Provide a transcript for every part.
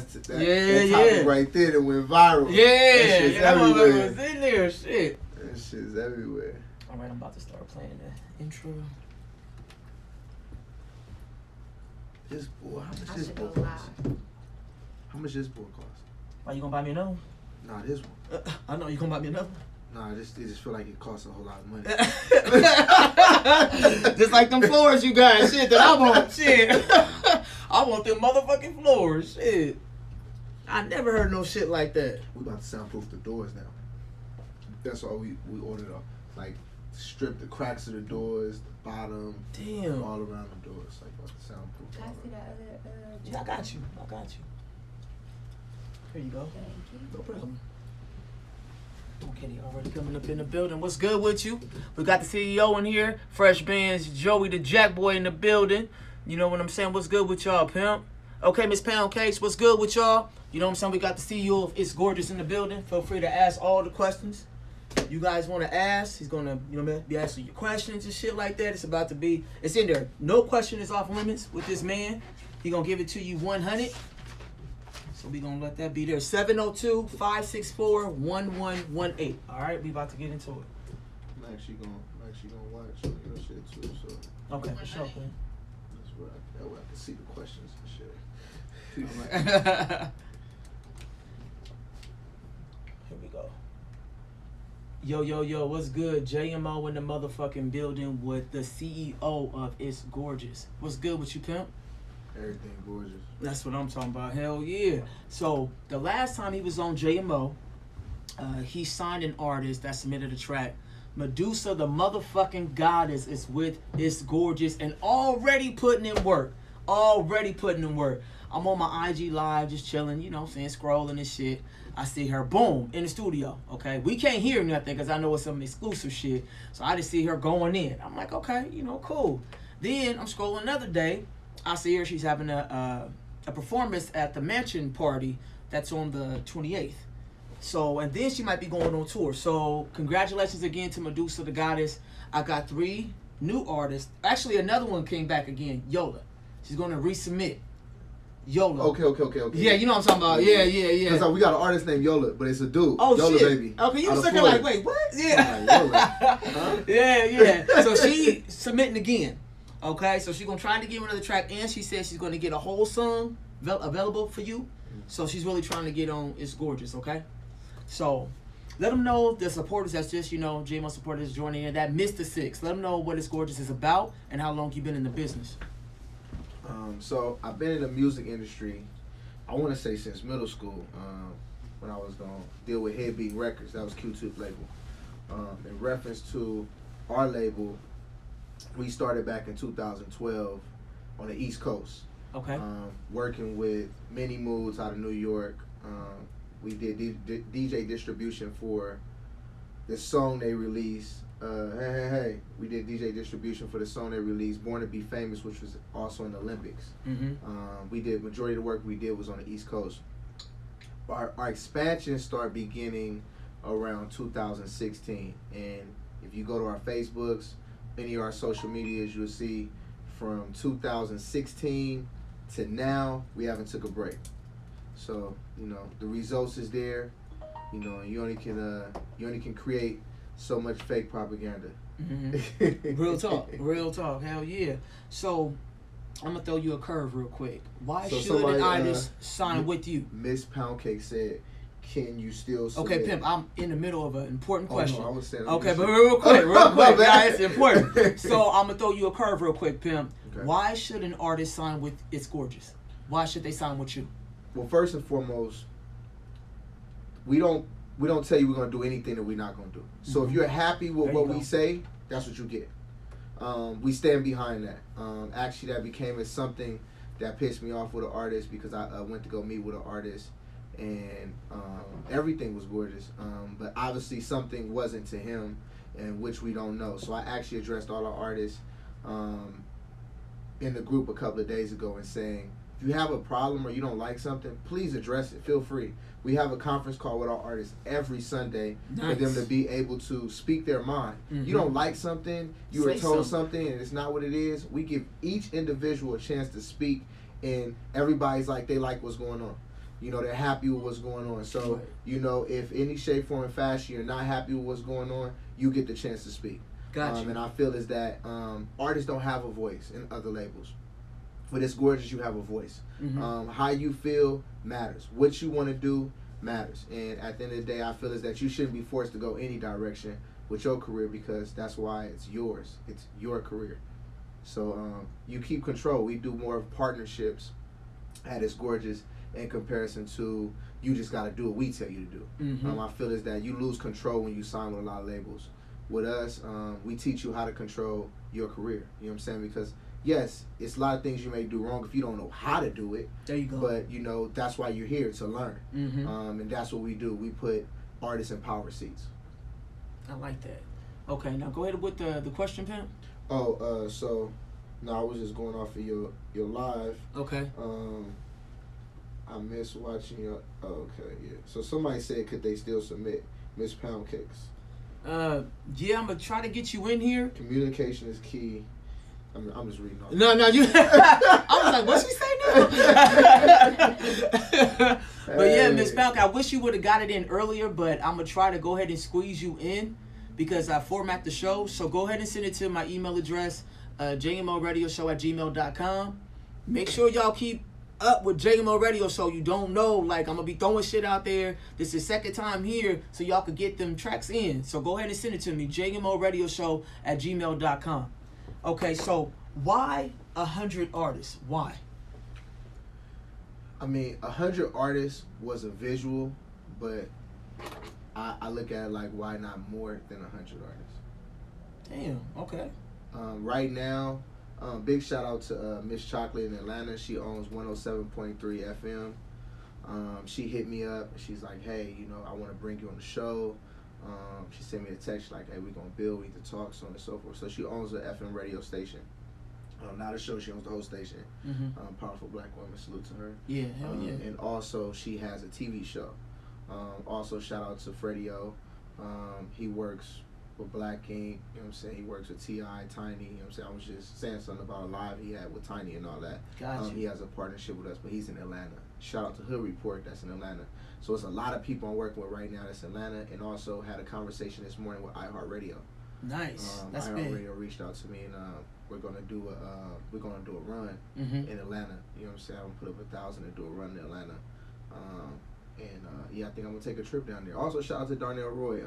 topic right there that went viral. Yeah, that motherfucker was in there. Shit. That shit's everywhere. All right, I'm about to start playing the intro. This boy, how much this boy cost? How much this boy cost? Why you gonna buy me another one? Nah, this one. I know you gonna buy me another one. Nah, it just feel like it costs a whole lot of money. Just like them floors you got, shit, that I want, shit. I want them motherfucking floors, shit. I never heard no shit like that. We about to soundproof the doors now. That's all we ordered up. Like, strip the cracks of the doors, the bottom, damn, all around the doors. Like, about to soundproof. Can I see that other? Yeah, I got you. Here you go. Thank you. No problem. Okay, they already coming up in the building. What's good with you? We got the CEO in here. Fresh Bands, Joey the Jack Boy in the building. You know what I'm saying? What's good with y'all, pimp? Okay, Miss Pound Cakes, what's good with y'all? You know what I'm saying? We got the CEO of It's Gorgeous in the building. Feel free to ask all the questions you guys want to ask. He's gonna, be asking you questions and shit like that. It's about to be, it's in there. No question is off limits with this man. He gonna give it to you 100. So we gonna let that be there. 702-564-1118. All right, we about to get into it. I'm actually gonna watch your shit too. So okay, for sure, man. That's where I can see the questions and shit. All right. Here we go. Yo, what's good? JMO in the motherfucking building with the CEO of It's Gorgeous. What's good with you, pimp? Everything gorgeous. That's what I'm talking about. Hell yeah. So the last time he was on JMO, he signed an artist that submitted a track. Medusa, the motherfucking goddess, is with It's Gorgeous and already putting in work. I'm on my IG live just chilling, scrolling and shit. I see her, boom, in the studio, okay? We can't hear nothing because I know it's some exclusive shit. So I just see her going in. I'm like, okay, cool. Then I'm scrolling another day. I see her, she's having a performance at the Mansion party that's on the 28th. So, and then she might be going on tour. So, congratulations again to Medusa, the goddess. I got 3 new artists. Actually, another one came back again, Yola. She's going to resubmit. Yola. Okay. Yeah, you know what I'm talking about. Yeah. Because we got an artist named Yola, but it's a dude. Oh, Yola shit. Baby. Okay, you was looking like, wait, what? Yeah. Yola. Huh? Yeah. So she submitting again. Okay, so she's going to try to give another track, and she says she's going to get a whole song available for you. So she's really trying to get on It's Gorgeous, okay? So let them know, the supporters that's just, JMO supporters joining in, that Mr. Six. Let them know what It's Gorgeous is about and how long you've been in the business. So I've been in the music industry, I want to say since middle school, when I was going to deal with Headbeat Records. That was Q-Tip label. In reference to our label, we started back in 2012 on the East Coast. Okay. Working with Many Moods out of New York. We did DJ distribution for the song they released. Hey. We did DJ distribution for the song they released, Born to Be Famous, which was also in the Olympics. Mm-hmm. We did, majority of the work we did was on the East Coast. Our expansion started beginning around 2016. And if you go to our Facebooks, any of our social medias, you'll see from 2016 to now, we haven't took a break. So, the results is there. You only can create so much fake propaganda. Mm-hmm. Real talk, hell yeah. So, I'm gonna throw you a curve real quick. Why should an artist sign with you? Miss Poundcake said, "Can you still submit?" Okay, pimp. I'm in the middle of an important question. No, I was saying. Okay, but real quick, guys, it's important. So I'm gonna throw you a curve real quick, pimp. Okay. Why should an artist sign with It's Gorgeous? Why should they sign with you? Well, first and foremost, we don't tell you we're gonna do anything that we're not gonna do. So if you're happy with what we say, that's what you get. We stand behind that. Actually, that became something that pissed me off with an artist because I went to go meet with an artist and everything was gorgeous. But obviously something wasn't to him, and which we don't know. So I actually addressed all our artists in the group a couple of days ago and saying, if you have a problem or you don't like something, please address it. Feel free. We have a conference call with our artists every Sunday for them to be able to speak their mind. Mm-hmm. You don't like something, you were told something and it's not what it is. We give each individual a chance to speak, and everybody's like they like what's going on. You know, they're happy with what's going on. So, Right. you know, if any shape, form, and fashion you're not happy with what's going on, you get the chance to speak. Gotcha. And I feel is that artists don't have a voice in other labels. But it's Gorgeous, you have a voice. Mm-hmm. How you feel matters. What you want to do matters. And at the end of the day, I feel is that you shouldn't be forced to go any direction with your career, because that's why it's yours. It's your career. So you keep control. We do more of partnerships at It's Gorgeous in comparison to you just got to do what we tell you to do. Mm-hmm. I feel is that you lose control when you sign with a lot of labels. With us, we teach you how to control your career. You know what I'm saying? Because yes, it's a lot of things you may do wrong if you don't know how to do it. There you go. But you know, that's why you're here, to learn. Mm-hmm. And that's what we do. We put artists in power seats. I like that. Okay, now go ahead with the question, Pimp. So no, I was just going off of your live. Okay. I miss watching your. Okay, yeah. So somebody said, could they still submit Miss Pound Cakes? Yeah, I'm gonna try to get you in here. Communication is key. I'm just reading off. No, you. I was like, what's she saying now? But yeah, Miss Falk, I wish you would have got it in earlier, but I'm gonna try to go ahead and squeeze you in because I format the show. So go ahead and send it to my email address, jmoradioshow@gmail.com. Make sure y'all keep up with JMO Radio Show. You don't know, like, I'm gonna be throwing shit out there. This is second time here, so y'all could get them tracks in. So go ahead and send it to me, jmoradioshow@gmail.com. Okay, so why 100 artists? Why? I mean, 100 artists was a visual, but I look at it like, why not more than 100 artists? Damn. Okay. Right now, big shout out to Miss Chocolate in Atlanta. She owns 107.3 FM. She hit me up. She's like, hey, you know, I want to bring you on the show. She sent me a text like, hey, we're going to build, we need to talk, so on and so forth. So she owns an FM radio station. Not a show, she owns the whole station. Mm-hmm. Powerful black woman, salute to her. Yeah, hell yeah. And also, she has a TV show. Also, shout out to Freddie O. He works with Black King, you know what I'm saying? He works with T.I., Tiny, you know what I'm saying? I was just saying something about a live he had with Tiny and all that. Gotcha. He has a partnership with us, but he's in Atlanta. Shout out to Hood Report, that's in Atlanta. So it's a lot of people I'm working with right now that's in Atlanta, and also had a conversation this morning with iHeartRadio. Nice. That's big. iHeartRadio reached out to me, and we're gonna do a run Mm-hmm. in Atlanta. You know what I'm saying? I'm gonna put up 1,000 to do a run in Atlanta. Yeah, I think I'm gonna take a trip down there. Also, shout out to Darnell Roy.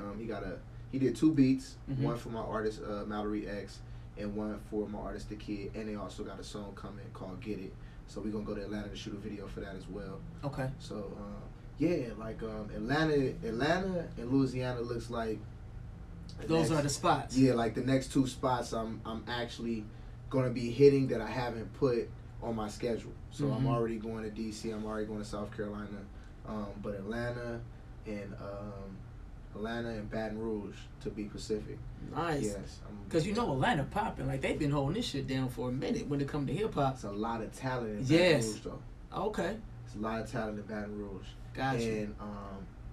He did 2 beats, Mm-hmm. one for my artist Mallory X, and one for my artist The Kid. And they also got a song coming called Get It. So we're gonna go to Atlanta to shoot a video for that as well. Okay. So yeah, like Atlanta and Louisiana looks like Those are the spots. Yeah, like the next 2 spots I'm actually gonna be hitting that I haven't put on my schedule. So Mm-hmm. I'm already going to DC. I'm already going to South Carolina, but Atlanta and Baton Rouge, to be specific. Nice. Yes. Because you know Atlanta popping. Like, they've been holding this shit down for a minute when it comes to hip-hop. It's a lot of talent in Yes. Baton Rouge, though. Okay. It's a lot of talent in Baton Rouge. Gotcha. And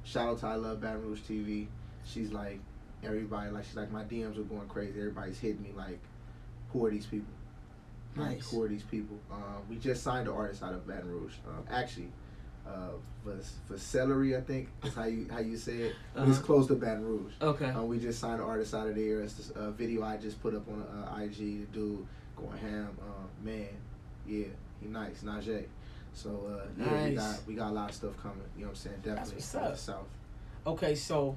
shout out to I Love Baton Rouge TV. She's like, everybody, like, she's like, my DMs are going crazy. Everybody's hitting me like, who are these people? Like, Nice. who are these people? We just signed an artist out of Baton Rouge. Actually, for celery, I think is how you say it. But it's close to Baton Rouge. Okay. We just signed an artist out of there. It's this video I just put up on IG. The dude going ham. Man, yeah, he nice. Najee. So yeah, Nice. we got a lot of stuff coming. You know what I'm saying? Definitely what's from up. the South. Okay, so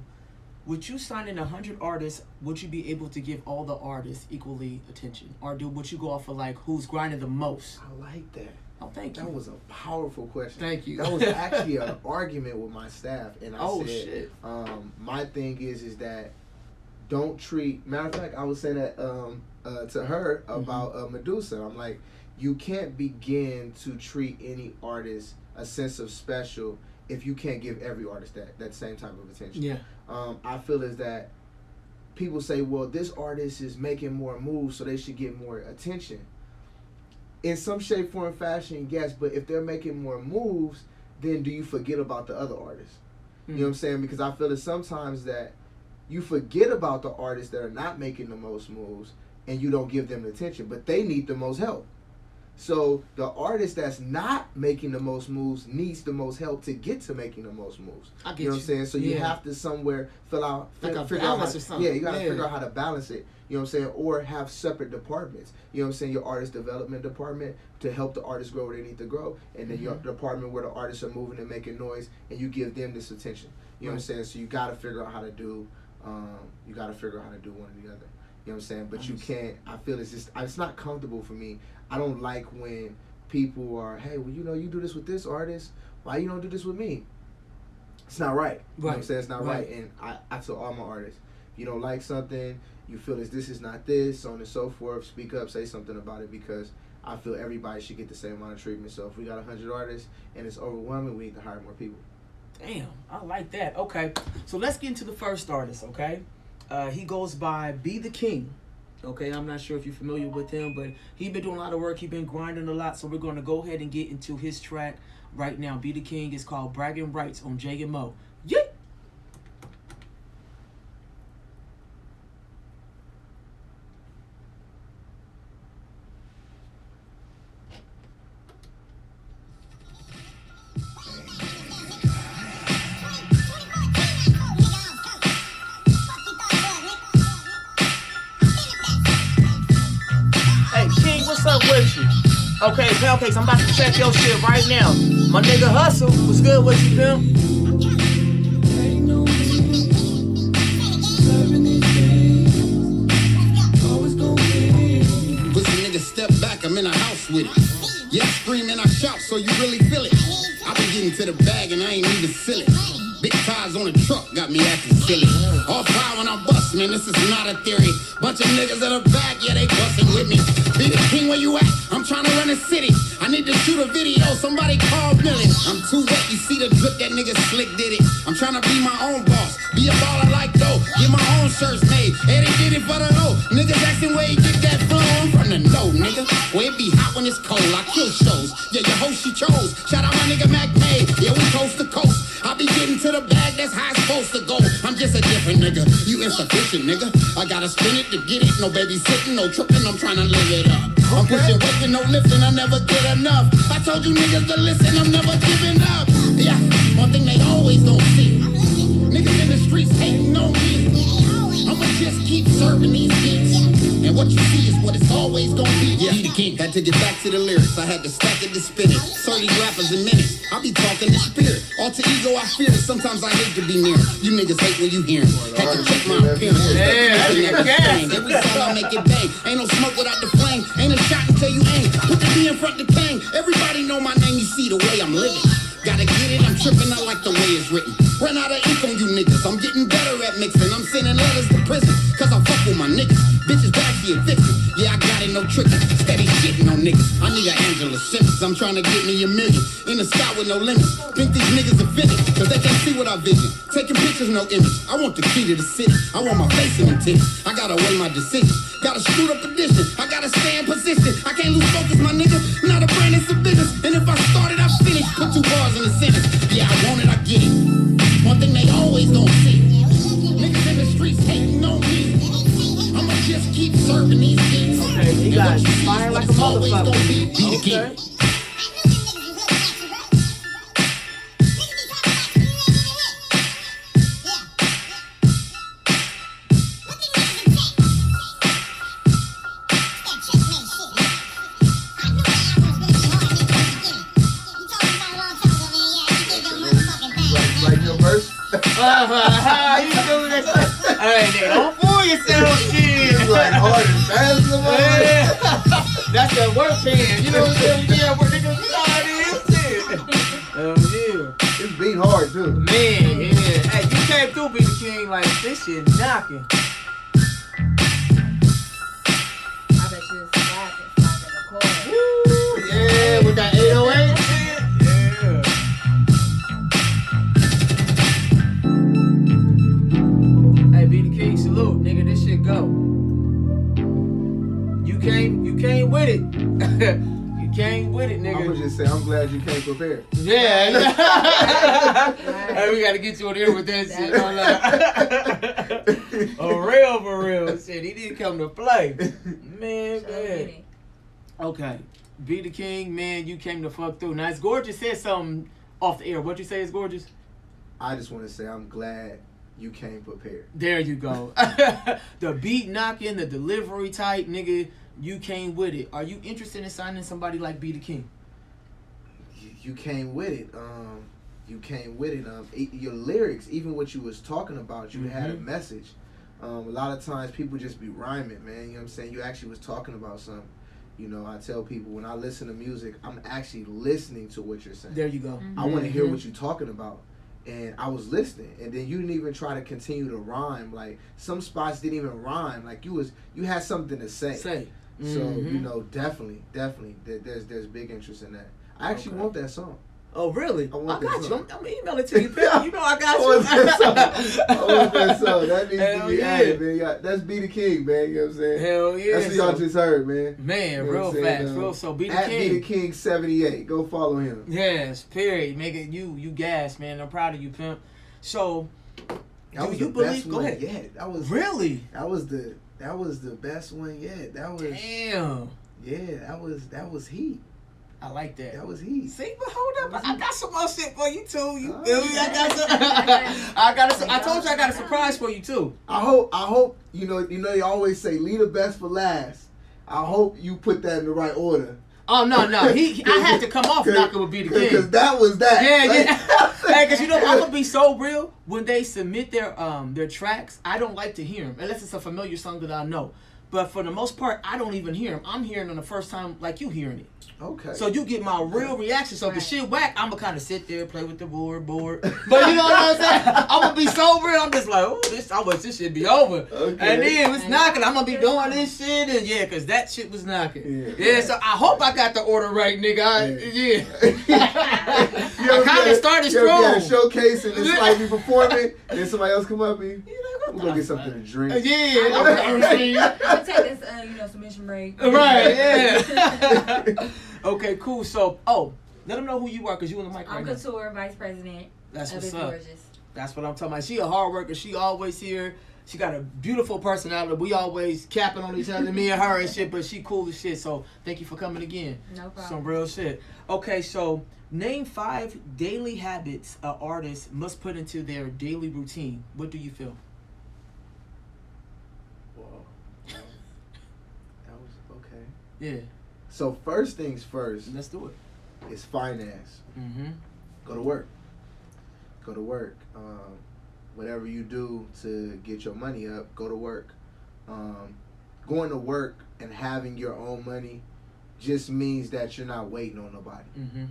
would you sign in 100 artists, would you be able to give all the artists equally attention? Or would you go off of, like, who's grinding the most? I like that. Oh, thank you. That was a powerful question. Thank you. That was actually an argument with my staff, and I said, shit. my thing is that don't treat. Matter of fact, I would say that to her about Medusa. I'm like, you can't begin to treat any artist a sense of special if you can't give every artist that same type of attention. Yeah. I feel is that people say, well, this artist is making more moves, so they should get more attention. In some shape, form, fashion, yes, but if they're making more moves, then do you forget about the other artists? You know what I'm saying? Because I feel that sometimes that you forget about the artists that are not making the most moves and you don't give them the attention, but they need the most help. So the artist that's not making the most moves needs the most help to get to making the most moves. I get you know what I'm saying? So you have to somewhere figure out how, or something. yeah, you gotta figure out how to balance it. You know what I'm saying? Or have separate departments. You know what I'm saying? Your artist development department to help the artists grow where they need to grow, and then your department where the artists are moving and making noise, and you give them this attention. You know what I'm saying? So you gotta figure out how to do. You gotta figure out how to do one or the other. You know what I'm saying? But you can't. I feel it's not comfortable for me. I don't like when people are, hey, well, you know, you do this with this artist. Why you don't do this with me? It's not right. You know what I'm saying? It's not right. And I tell all my artists, if you don't like something, you feel this is not this, so on and so forth, speak up, say something about it, because I feel everybody should get the same amount of treatment. So if we got 100 artists and it's overwhelming, we need to hire more people. Damn, I like that. Okay, so let's get into the first artist, okay? He goes by Be The King. Okay, I'm not sure if you're familiar with him, but he's been doing a lot of work. He's been grinding a lot, so we're going to go ahead and get into his track right now. Be The King is called Bragging Rights on JMO. Yeah. What's up with you? Okay, Poundcakes, I'm about to check your shit right now. My nigga Hustle, what's good with you, pimp? Pussy nigga, step back, I'm in a house with it. Yeah, I scream and I shout, so you really feel it. I been getting to the bag and I ain't even silly. Big tires on the truck got me acting silly. All fire when I bust, man, this is not a theory. Bunch of niggas in the back, yeah, they bustin' with me. Be the king where you at, I'm trying to run the city. I need to shoot a video, somebody call Billy. I'm too wet, you see the drip, that nigga slick did it. I'm trying to be my own boss, be a baller like dough. Get my own shirts made, and they did it for the low. Niggas asking where you get that flow, I'm from the no, nigga. Where it be hot when it's cold, I kill shows. Yeah, your host she chose, shout out my nigga Mac May. Yeah, we coast to coast. I be getting to the bag, that's how it's supposed to go. I'm just a different nigga, you insufficient nigga. I gotta spin it to get it, no babysitting, no tripping, I'm trying to live it up. I'm pushing weight with no lifting, I never get enough. I told you niggas to listen, I'm never giving up. Yeah, one thing they always don't see, niggas in the streets hating on me. I'ma just keep serving these beats, and what you see is what it's always gonna be. Yeah, Be The King. Had to get back to the lyrics, I had to stack it to spin it. 30 rappers in minutes, I be talking the spirit. Alter ego, I fear it, sometimes I hate to be near. You niggas hate when you hear it. Had to check my appearance. Every time I make it bang, ain't no smoke without the flame. Ain't a shot until you aim. Put the B in front of the king. Everybody know my name, you see the way I'm living. Gotta get it, I'm tripping, I like the way it's written. Run out of ink on you niggas, I'm getting better at mixing. I'm sending letters to prison, cause I fuck with my niggas. Bitches back here vixen, yeah I got it, no tricking. Steady shitting on niggas, I need a Angela Simmons. I'm trying to get me a million, in the sky with no limits. Think these niggas offended, cause they can't see what I vision. Taking pictures, no image, I want the key to the city. I want my face in them titties, I gotta weigh my decisions. Gotta screw up edition, I gotta stay in position. I can't lose focus, my nigga, not a brand, it's a business. And if I started, I finish, put 2 bars in the sentence. Yeah, I want it, I get it. One thing they always don't see, niggas in the streets hating on me. I'ma just keep serving these beats. Okay, he got fire like a motherfucker. Be the king. Okay. How you doing that shit? Hey, nigga, don't fool yourself, shit. It's like hard and fast, yeah. That's that work hand, you know what I'm saying? Yeah, work nigga, you know how it is, shit. Yeah. It's beat hard, too. Man, yeah. Hey, you came through, Be The King, like, this shit knocking. I bet you it's slapping the chord. Woo, yeah, with that 808 shit. Be the king, salute, nigga. This shit go. You came with it. You came with it, nigga. I'm gonna just say, I'm glad you came prepared. Yeah. Hey, we gotta get you on here with that shit. For real. Shit, he didn't come to play. Man. Okay. Be the King, man, you came to fuck through. Now, it's Gorgeous said something off the air. What'd you say is Gorgeous? I just want to say I'm glad you came prepared. There you go. The beat knocking, the delivery type, nigga, you came with it. Are you interested in signing somebody like Be the King? You came with it. You came with it. Your lyrics, even what you was talking about, you had a message. A lot of times people just be rhyming, man. You know what I'm saying? You actually was talking about something. You know, I tell people when I listen to music, I'm actually listening to what you're saying. There you go. I want to hear what you're talking about. And I was listening, and then you didn't even try to continue to rhyme. Like some spots didn't even rhyme. Like you had something to say. So you know, definitely, there's big interest in that. I actually want that song. Oh really? I want I got that you. song. I'm emailing it to you, pal. You know I got I you. want that song. I want that song. That needs Hell to be yeah. added, man. That's Be the King, man. You know what I'm saying? Hell yeah. That's what y'all just heard, man. Man, You know real what I'm saying? fast, real so Be the At King. Be the King 78. Go follow him. Yes, period. Make it you gas, man. I'm proud of you, pimp. So, That was you the believe? best Go one ahead. yet. That was Really? That was the best one yet. That was Damn. yeah. That was heat. I like that. That was heat. See, but hold up, I got some more shit for you too. You Oh. feel me? I told you I got a surprise for you too. I hope you know you always say leave the best for last. I hope you put that in the right order. Oh no, I had to come off knocking with Be the King. Because that was that. Yeah. Hey, cause you know I'm gonna be so real. When they submit their tracks, I don't like to hear them unless it's a familiar song that I know. But for the most part, I don't even hear them. I'm hearing them the first time, like you hearing it. Okay. So you get my real reaction. So if the shit whack, I'm gonna kind of sit there, play with the board. But you know what I'm saying? I'm gonna be so real. I'm just like, oh, I wish this shit be over. Okay. And then it's knocking. I'm gonna be doing this shit, and yeah, cause that shit was knocking. Yeah. So I hope I got the order right, nigga. I kind of started strong. You had a showcase and it's like you performing, and then somebody else come up and we're gonna get something to drink. Yeah. I'm gonna take this, submission break. Right. Yeah. Okay. Cool. So, let them know who you are, cause you on the mic right I'm now. Couture, Vice President. That's of what's It's up. Gorgeous. That's what I'm talking about. She a hard worker. She always here. She got a beautiful personality. We always capping on each other, me and her and shit, but she cool as shit. So thank you for coming again. No problem. Some real shit. Okay, so name 5 daily habits an artist must put into their daily routine. What do you feel? Whoa. That was okay. Yeah, So first things first let's do it. is finance. Mm-hmm. Go to work. Go to work. Whatever you do to get your money up, go to work. Going to work and having your own money just means that you're not waiting on nobody. Mm-hmm.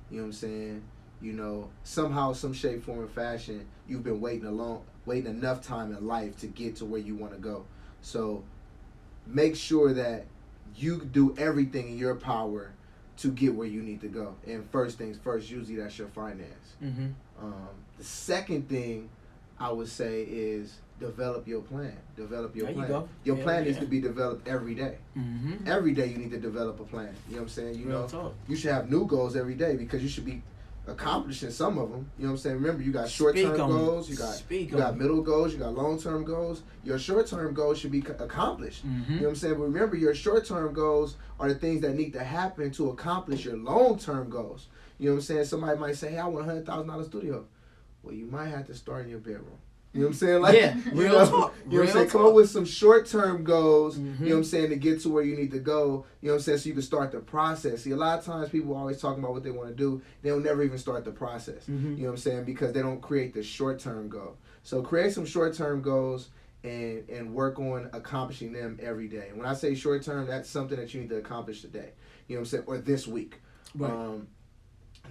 You know what I'm saying? You know, somehow, some shape, form, and fashion, you've been waiting enough time in life to get to where you want to go. So make sure that you do everything in your power to get where you need to go. And first things first, usually that's your finance. Mm-hmm. The second thing I would say is develop your plan. Develop your There you plan. go. Your Hell plan yeah. needs to be developed every day. Mm-hmm. Every day you need to develop a plan. You know what I'm saying? You Real know, talk. you should have new goals every day because you should be accomplishing some of them. You know what I'm saying? Remember, you got short-term goals, you got middle goals, you got long-term goals. Your short-term goals should be accomplished. Mm-hmm. You know what I'm saying? But remember, your short-term goals are the things that need to happen to accomplish your long-term goals. You know what I'm saying? Somebody might say, hey, I want a $100,000 studio. Well, you might have to start in your bedroom. You know what I'm saying? Like, Yeah, real talk. You know what I'm Real saying? Come talk. up with some short-term goals, Mm-hmm. you know what I'm saying, to get to where you need to go, you know what I'm saying, so you can start the process. See, a lot of times people are always talking about what they want to do. They'll never even start the process. Mm-hmm. You know what I'm saying? Because they don't create the short-term goal. So create some short-term goals and work on accomplishing them every day. And when I say short-term, that's something that you need to accomplish today. You know what I'm saying? Or this week. Right.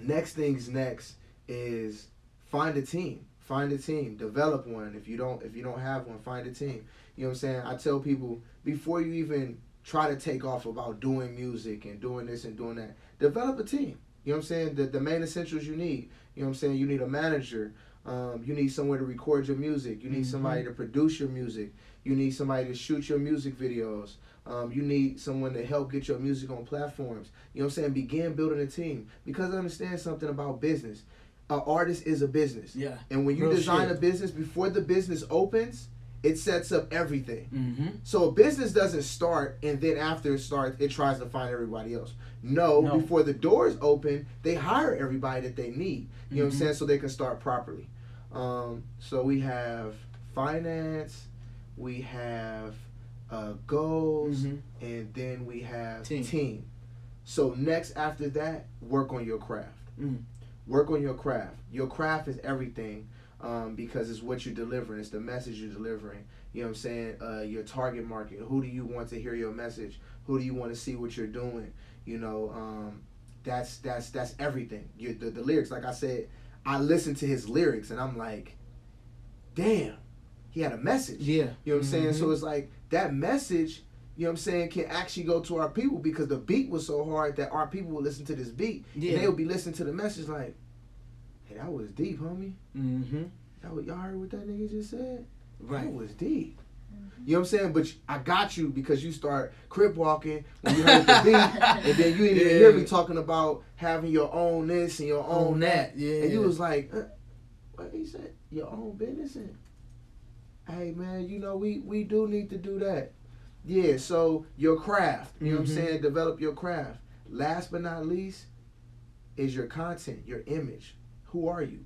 Next things next is find a team. Find a team. Develop one. If you don't have one, find a team. You know what I'm saying? I tell people, before you even try to take off about doing music and doing this and doing that, develop a team. You know what I'm saying? The main essentials you need. You know what I'm saying? You need a manager. You need somewhere to record your music. You need somebody to produce your music. You need somebody to shoot your music videos. You need someone to help get your music on platforms. You know what I'm saying? Begin building a team. Because understand something about business. An artist is a business. Yeah. And when you Real design shit. a business, before the business opens, it sets up everything. Mm-hmm. So a business doesn't start and then after it starts, it tries to find everybody else. No, before the doors open, they hire everybody that they need. You know what I'm saying? So they can start properly. So we have finance, we have goals, and then we have team. So next after that, work on your craft. Work on your craft. Your craft is everything. Because it's what you're delivering. It's the message you're delivering. You know what I'm saying? Your target market. Who do you want to hear your message? Who do you want to see what you're doing? You know, that's everything. The lyrics. Like I said, I listened to his lyrics and I'm like, damn, he had a message. Yeah. You know what I'm saying? So it's like that message, you know what I'm saying, can actually go to our people because the beat was so hard that our people would listen to this beat. Yeah. And they would be listening to the message like, hey, that was deep, homie. That what y'all heard what that nigga just said? Right. That was deep. You know what I'm saying? But I got you because you start crip walking when you heard the beat, and then you didn't even hear me talking about having your own this and your own that. Yeah. And you was like, what he said? Your own business? And, hey, man, you know, we do need to do that. Yeah, so your craft, you know what I'm saying? Develop your craft. Last but not least is your content, your image. Who are you?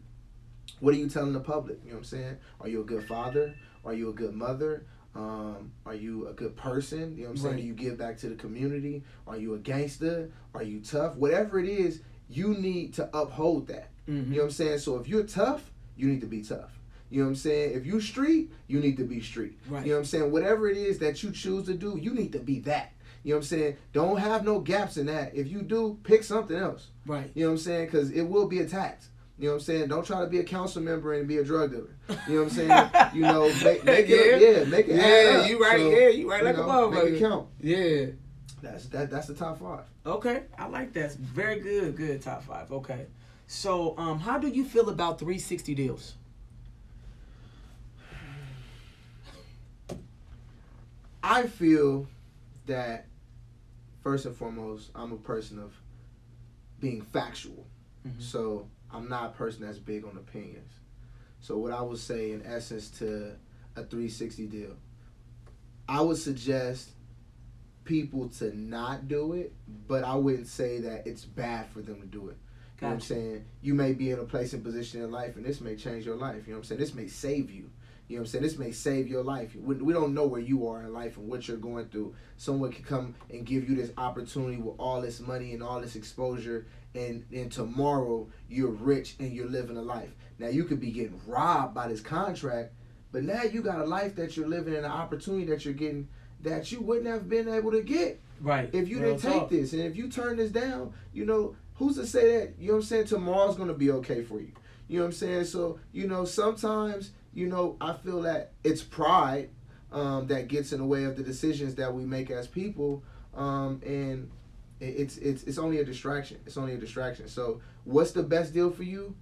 What are you telling the public? You know what I'm saying? Are you a good father? Are you a good mother? Are you a good person? You know what I'm saying? Do you give back to the community? Are you a gangster? Are you tough? Whatever it is, you need to uphold that. You know what I'm saying? So if you're tough, you need to be tough. You know what I'm saying? If you street, you need to be street. Right. You know what I'm saying? Whatever it is that you choose to do, you need to be that. You know what I'm saying? Don't have no gaps in that. If you do, pick something else. Right. You know what I'm saying? Because it will be attacked. You know what I'm saying? Don't try to be a council member and be a drug dealer. You know what I'm saying? You know, make it make it add up. You right. So, you right like a motherfucker. Make it count. Yeah. That's the top 5. Okay, I like that. Very good. Good top 5. Okay. So, how do you feel about 360 deals? I feel that first and foremost, I'm a person of being factual. So I'm not a person that's big on opinions. So what I would say in essence to a 360 deal, I would suggest people to not do it, but I wouldn't say that it's bad for them to do it. You know what I'm saying? You may be in a place and position in life and this may change your life. You know what I'm saying? This may save you. You know what I'm saying? This may save your life. We don't know where you are in life and what you're going through. Someone can come and give you this opportunity with all this money and all this exposure, and tomorrow you're rich and you're living a life. Now you could be getting robbed by this contract, but now you got a life that you're living and an opportunity that you're getting that you wouldn't have been able to get if you didn't take this. And if you turn this down, you know, who's to say that, you know what I'm saying, tomorrow's going to be okay for you. You know what I'm saying? So, you know, sometimes, you know, I feel that it's pride that gets in the way of the decisions that we make as people, and it's only a distraction. It's only a distraction. So what's the best deal for you?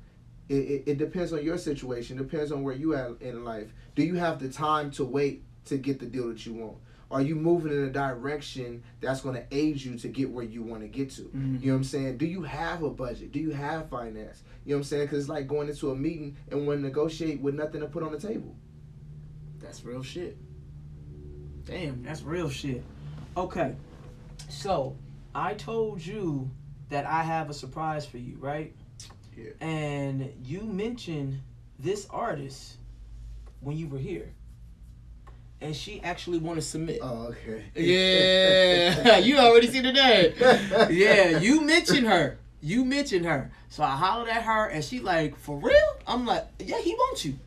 It depends on your situation. It depends on where you at in life. Do you have the time to wait to get the deal that you want? Are you moving in a direction that's going to aid you to get where you want to get to? You know what I'm saying? Do you have a budget? Do you have finance? You know what I'm saying? Because it's like going into a meeting and want to negotiate with nothing to put on the table. That's real shit. Damn, that's real shit. Okay, so I told you that I have a surprise for you, right? Yeah. And you mentioned this artist when you were here. And she actually want to submit. Oh, okay. Yeah. You already see the name. Yeah, you mentioned her. So I hollered at her and she like, for real? I'm like, yeah, he wants you.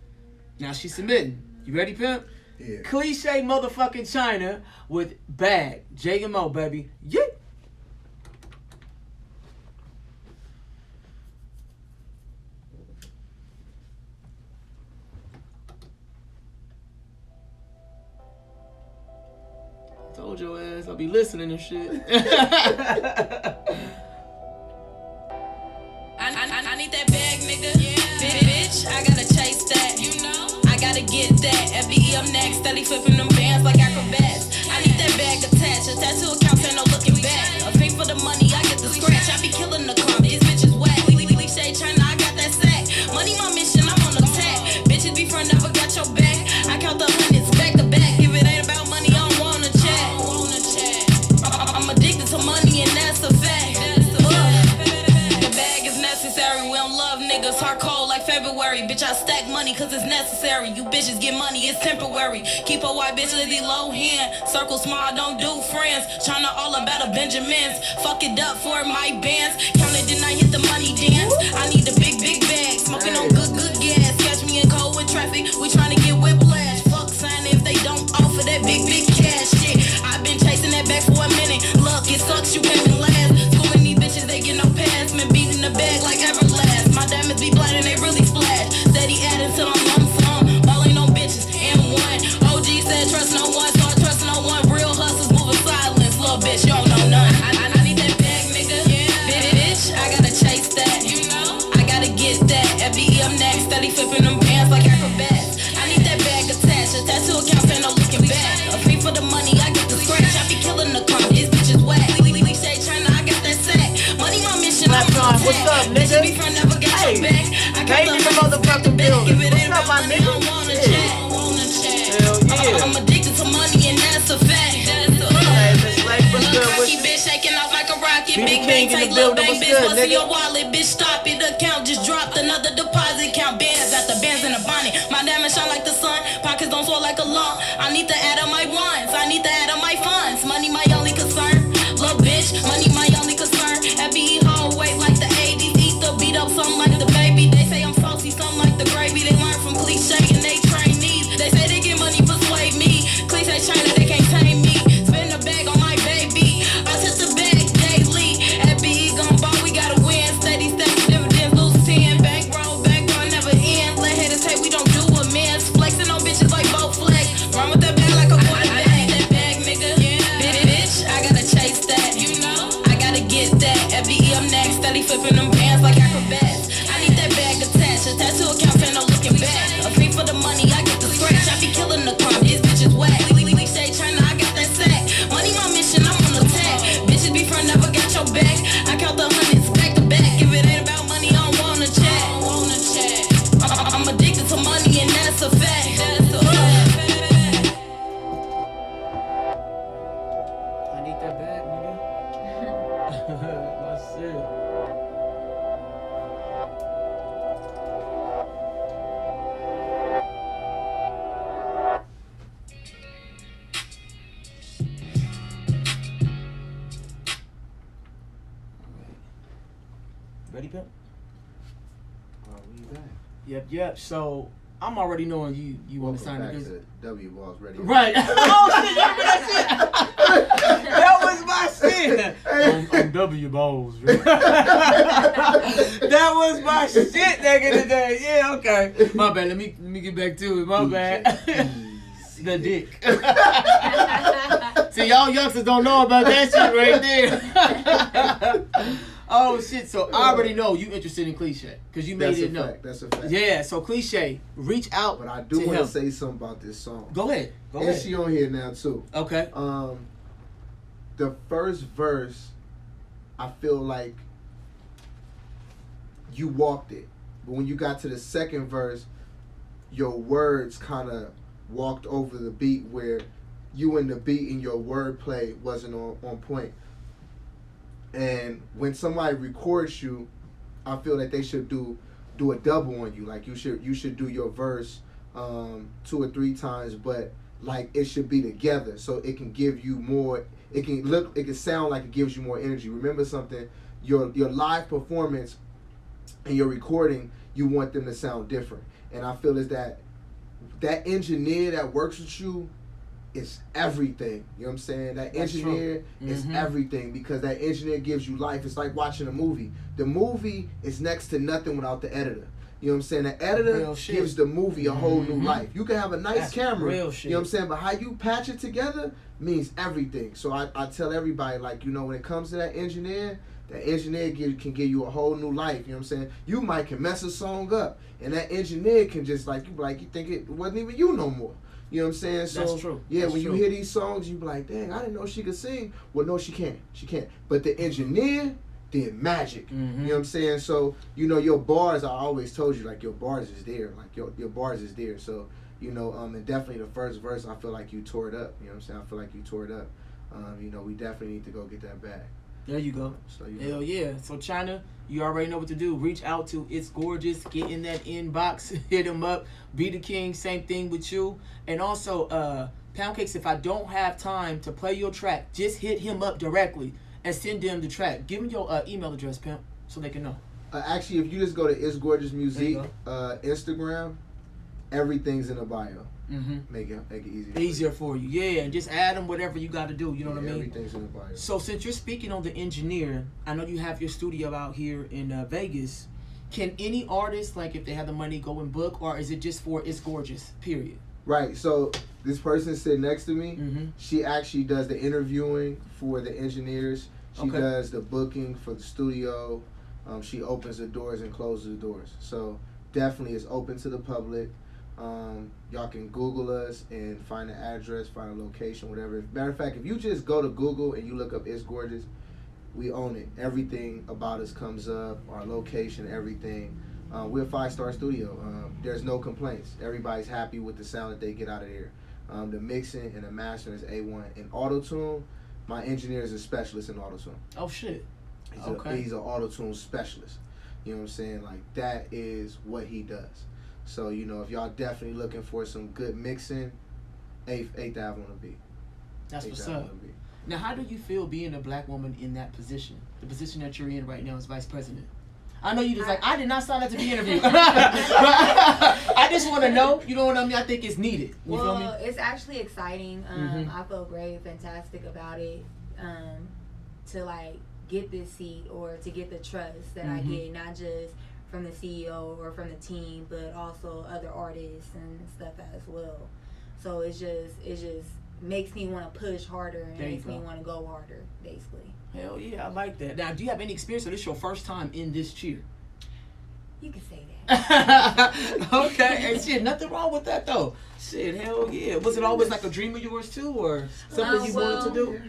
Now she's submitting. You ready, pimp? Yeah. Cliche motherfucking China with Bag. JMO, baby. Yeah. Told your ass I'll be listening and shit. I need that bag, nigga. Yeah. Bitch, I gotta chase that. You know, I gotta get that. FBE, I'm next. Steady flipping them bands like acrobats. I need that bag attached. Attached to a couch, ain't no looking back. A thing for the money, I get the scratch. I be killing the crumb. These bitches whack. Cliche China, I got that sack. Money, my mission, I'm on attack. Bitches be front, never got your back. I count the hundreds back. February. Bitch, I stack money cause it's necessary. You bitches get money, it's temporary. Keep a white bitch Lizzie low hand. Circle small, don't do friends. Tryna all about a Benjamins. Fuck it up for my bands. Counted, then I hit the money dance. I need a big, big bag. Smoking on good, good gas. Catch me in cold with traffic. We tryna get whiplash. Fuck sign if they don't offer that big, big cash shit. I've been chasing that back for a minute. Look, it sucks, you came in last. Schooling these bitches, they get no pass. Man, beating the bag like Everlast. My diamonds be blind and they really splash. Steady adding till I'm lump sum. All ain't no bitches, and one. OG said trust no one, start trusting no one. Real hustlers moving silence. Little bitch, you don't know none. I need that bag, nigga. Bitch, I gotta chase that. You know, I gotta get that. FBE, I'm next. Steady flipping them bands like acrobats. I need that bag attached. A tattoo account, ain't no looking back. A fee for the money, I get the scratch. I be killing the crumb, these bitches whack. Say China, I got that sack. Money, my mission, I'm on What's up, nigga? Be front, never get your back. I Hey, got the motherfucking building. If it ain't What's up, about my money, I nigga? don't wanna Yeah. chat. Hell yeah. I'm addicted to money and that's a fact. Hey, Miss Lex, what's good with Cocky you? bitch shaking off like a rocket. BB Big King bang in the take building. little bang What's bitch. good, What's in nigga? your wallet? Bitch, stop it. Account just dropped another deposit count. Bands got the bands in the bonnet. My diamonds shine like the sun. Pockets don't swell like a lump. I need to add up my ones. I need to add up my funds. Money my only concern. Little bitch, money my only concern. FBE whole weight like the 80s. Eat the beat up, something like the baby. They say I'm saucy, something like the gravy. They learn from cliche and they train these. They say they get money, persuade me. Cliche China, they can't tame me. Spend a bag on my baby. I took the bag daily. FBE gon' ball, we gotta win. Steady, dividends, lose 10. Bankroll, never end. Let haters say we don't do amends. Flexing on bitches like Bo Flex. Run with that bag like a quarterback. I need that bag, nigga. Bitch, I gotta chase that. You know, I gotta get that. FBE, I'm next. Steady flipping them bands like acrobats. I need that bag attached. A tattoo account, ain't no looking back. A fee for the money, I get the scratch. I be killing the crumb, these bitches whack. Say China, I got that sack. Money my mission, I'm on the tag. Bitches be front, never got your back. I count the hundreds back to back. If it ain't about money, I don't wanna chat. I'm addicted to money and that's a fact. I need that bag, nigga. That's it. Ready, Pimp? We back. Yep. So I'm already knowing you want to sign Welcome the back business. to W Balls Radio. Right. Oh shit, you remember that shit? That was my shit. On W balls. That was my shit back in the day. Yeah, okay. My bad. Let me get back to it. My bad. The dick. See, y'all youngsters don't know about that shit right there. Oh shit! So I already know you interested in Cliche because you made it known. That's a fact. Yeah. So Cliche, reach out. But I do to want him. to say something about this song. Go ahead. And she on here now too. Okay. The first verse, I feel like you walked it, but when you got to the second verse, your words kind of walked over the beat where you and the beat and your wordplay wasn't on point. And when somebody records you, I feel that they should do a double on you. Like you should do your verse 2 or 3 times, but like it should be together so it can give you more. It can sound like it gives you more energy. Remember something, your live performance and your recording, you want them to sound different. And I feel is that engineer that works with you is everything. You know what I'm saying? That That's engineer true. is everything because that engineer gives you life. It's like watching a movie. The movie is next to nothing without the editor. You know what I'm saying? The editor gives the movie a whole new life. You can have a nice camera. Real shit. You know what I'm saying? But how you patch it together means everything. So I tell everybody, like, you know, when it comes to that engineer can give you a whole new life. You know what I'm saying? You might can mess a song up, and that engineer can just you think it wasn't even you no more. You know what I'm saying? So That's true. Yeah, That's when true. you hear these songs, you be like, dang, I didn't know she could sing. Well, no, she can't. She can't. But the engineer did magic. You know what I'm saying? So, you know, your bars, I always told you, like, your bars is there. Like, your bars is there. So, you know, and definitely the first verse, I feel like you tore it up. You know what I'm saying? I feel like you tore it up. You know, we definitely need to go get that back. There you go. So, you Hell know. yeah. So China, You already know what to do. Reach out to It's Gorgeous. Get in that inbox. Hit him up. Be the King. Same thing with you. And also, Pound Cakes, if I don't have time to play your track, just hit him up directly and send them the track. Give him your email address, Pimp, so they can know. Actually, if you just go to It's Gorgeous Musique, Instagram, everything's in the bio. Mm-hmm. Make it easier for you. Yeah, and just add them whatever you got to do. You know what I mean? Everything's in the bio. So since you're speaking on the engineer, I know you have your studio out here in Vegas. Can any artist, like if they have the money, go and book, or is it just for It's Gorgeous, period? Right. So this person sitting next to me, Mm-hmm. she actually does the interviewing for the engineers. She does the booking for the studio. She opens the doors and closes the doors. So definitely it's open to the public. Y'all can Google us and find the address, find a location, whatever. Matter of fact, if you just go to Google and you look up It's Gorgeous, we own it. Everything about us comes up, our location, everything. We're a 5-star studio. There's no complaints. Everybody's happy with the sound that they get out of here. The mixing and the mastering is A1. In auto-tune, my engineer is a specialist in auto-tune. Oh, shit. He's an auto-tune specialist. You know what I'm saying? Like, that is what he does. So, you know, if y'all definitely looking for some good mixing, 8th Ave on the beat. That's what's up. Now, how do you feel being a black woman in that position? The position that you're in right now as vice president. I know you just I did not sign up to be interviewed. I just want to know, you know what I mean? I think it's needed. You feel me? It's actually exciting. I feel great, fantastic about it. To like get this seat or to get the trust that I get, not just from the CEO or from the team, but also other artists and stuff as well. So it just makes me want to push harder and makes me want to go harder, basically. Hell yeah, I like that. Now, do you have any experience, or this is your first time in this cheer? You can say that. Okay, and shit, nothing wrong with that though. Shit, hell yeah. Was it always like a dream of yours too, or something you wanted to do?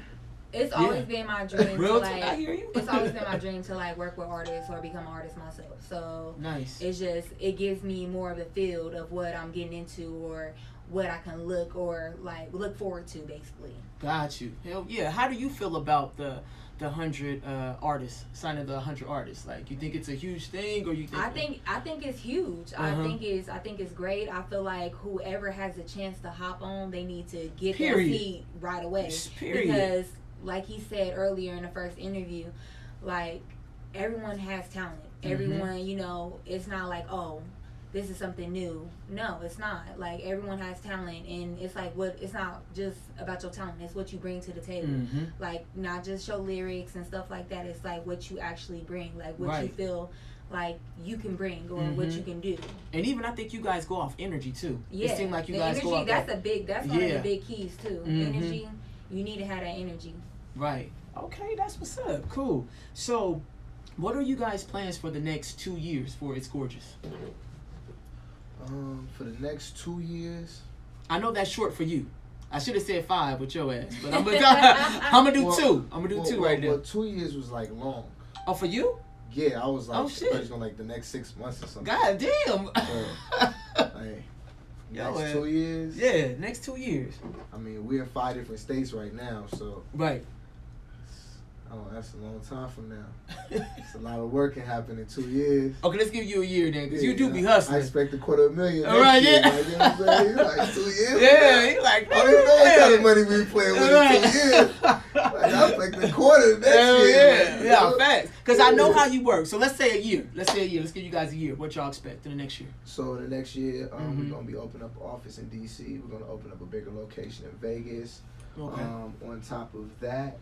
It's always been my dream to like. I hear you. It's always been my dream to like work with artists or become an artist myself. So nice. It's just it gives me more of a field of what I'm getting into or what I can look forward to, basically. Got you. Hell yeah. How do you feel about the 100 artists, signing the 100 artists? Like, you think it's a huge thing, or you think? I think it's huge. I think it's great. I feel like whoever has a chance to hop on, they need to get their seat right away. Period. Because, like he said earlier in the first interview, like everyone has talent. Everyone, you know, it's not like, oh, this is something new. No, it's not. Like, everyone has talent, and it's like it's not just about your talent, it's what you bring to the table. Like, not just your lyrics and stuff like that. It's like what you actually bring, like what you feel like you can bring or what you can do. And even I think you guys go off energy too. Yeah, it seems like you guys energy, go off that's one of the big keys too. Energy, you need to have that energy. Right. Okay, that's what's up. Cool. So, what are you guys' plans for the next 2 years for It's Gorgeous? For the next 2 years, I know that's short for you. I should have said 5 with your ass, but I'm gonna do 2. I'm gonna do 2 right now. Well, 2 years was like long. Oh, for you? Yeah, I was like, oh shit, on like the next 6 months or something. God damn. Like, next 2 years. Yeah, next 2 years. I mean, we're in 5 different states right now, so. Right. Oh, that's a long time from now. It's a lot of work can happen in 2 years. Okay, let's give you a year then, because you do be hustling. I expect $250,000. All right, yeah. Like, you know what I'm saying? You're like 2 years. Yeah, you're like, I don't even know what kind of money we playing with in 2 years. Like, I expect $250,000 next year. Yeah, facts. Because I know how you work. So let's say a year. Let's give you guys a year. What y'all expect in the next year? So in the next year, we're going to be opening up an office in D.C. We're going to open up a bigger location in Vegas. Okay. On top of that,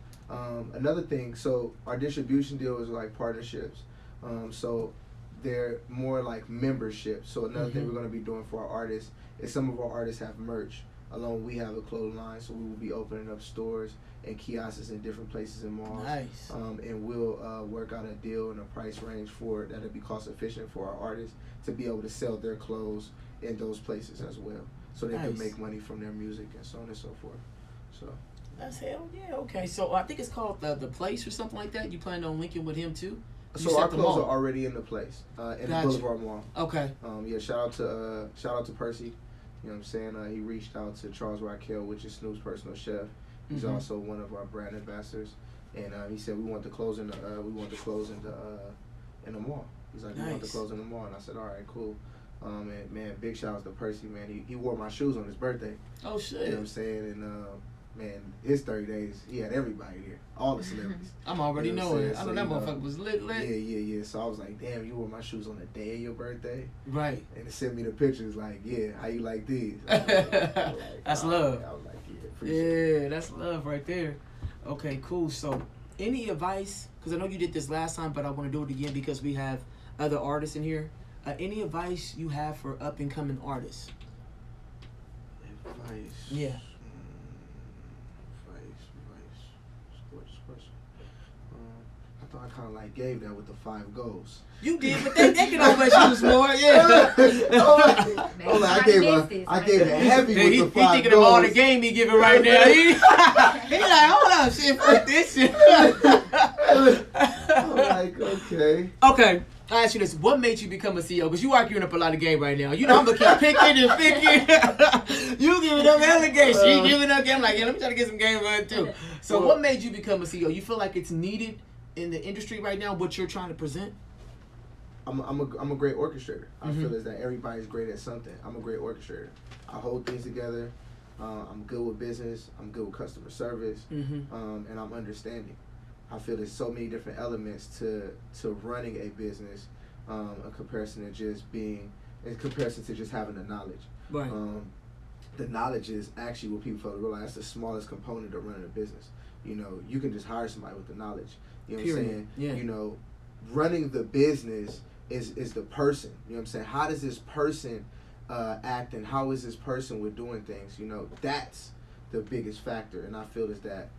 another thing, so our distribution deal is like partnerships. So they're more like memberships. So another thing we're going to be doing for our artists is some of our artists have merch. Along we have a clothing line, so we will be opening up stores and kiosks in different places in malls. Nice. And we'll work out a deal and a price range for it that'll be cost efficient for our artists to be able to sell their clothes in those places as well. So they can make money from their music and so on and so forth. So that's hell yeah. Okay, so I think it's called the Place or something like that. You plan on linking with him too? So our clothes are already in the Place in the Boulevard Mall. Okay. Yeah. Shout out to Percy. You know what I'm saying? He reached out to Charles Raquel, which is Snoop's personal chef. He's also one of our brand ambassadors, and he said we want the clothes in in the mall. He's like, we want the Nice. clothes in the mall. And I said, all right, cool. And man, big shout out to Percy, man. He wore my shoes on his birthday. Oh shit. You know what I'm saying? And man, his 30 days, he had everybody there, all the celebrities. I'm already You know knowing. what I I'm know saying? that So, motherfucker was lit. Yeah. So I was like, damn, you wore my shoes on the day of your birthday? Right. And they sent me the pictures like, yeah, how you like these? That's love. I was like, yeah, appreciate it. That's love right there. Okay, cool. So, any advice? Because I know you did this last time, but I want to do it again because we have other artists in here. Any advice you have for up and coming artists? Advice. Yeah. Advice. Gorgeous question. I thought I kind of like gave that with the 5 goals. You did, but they can always use more. Yeah. I gave it heavy He with the 5 thinking goals. of all the game he giving right now. He like, hold up, shit, fuck this shit. I'm like, okay. Okay, I ask you this: what made you become a CEO? Because you arguing up a lot of game right now. You know I'm gonna keep picking and picking. You giving up allegation, she giving up game. I'm like, yeah, let me try to get some game right too. So, what made you become a CEO? You feel like it's needed in the industry right now? What you're trying to present? I'm a great orchestrator. I feel as that everybody's great at something. I'm a great orchestrator. I hold things together. I'm good with business. I'm good with customer service. And I'm understanding. I feel there's so many different elements to running a business, in comparison to just having the knowledge. Right. The knowledge is actually what people fail to realize. That's the smallest component of running a business. You know, you can just hire somebody with the knowledge. You know what I'm saying? Yeah. You know, running the business is the person. You know what I'm saying? How does this person act, and how is this person with doing things? You know, that's the biggest factor. And I feel is that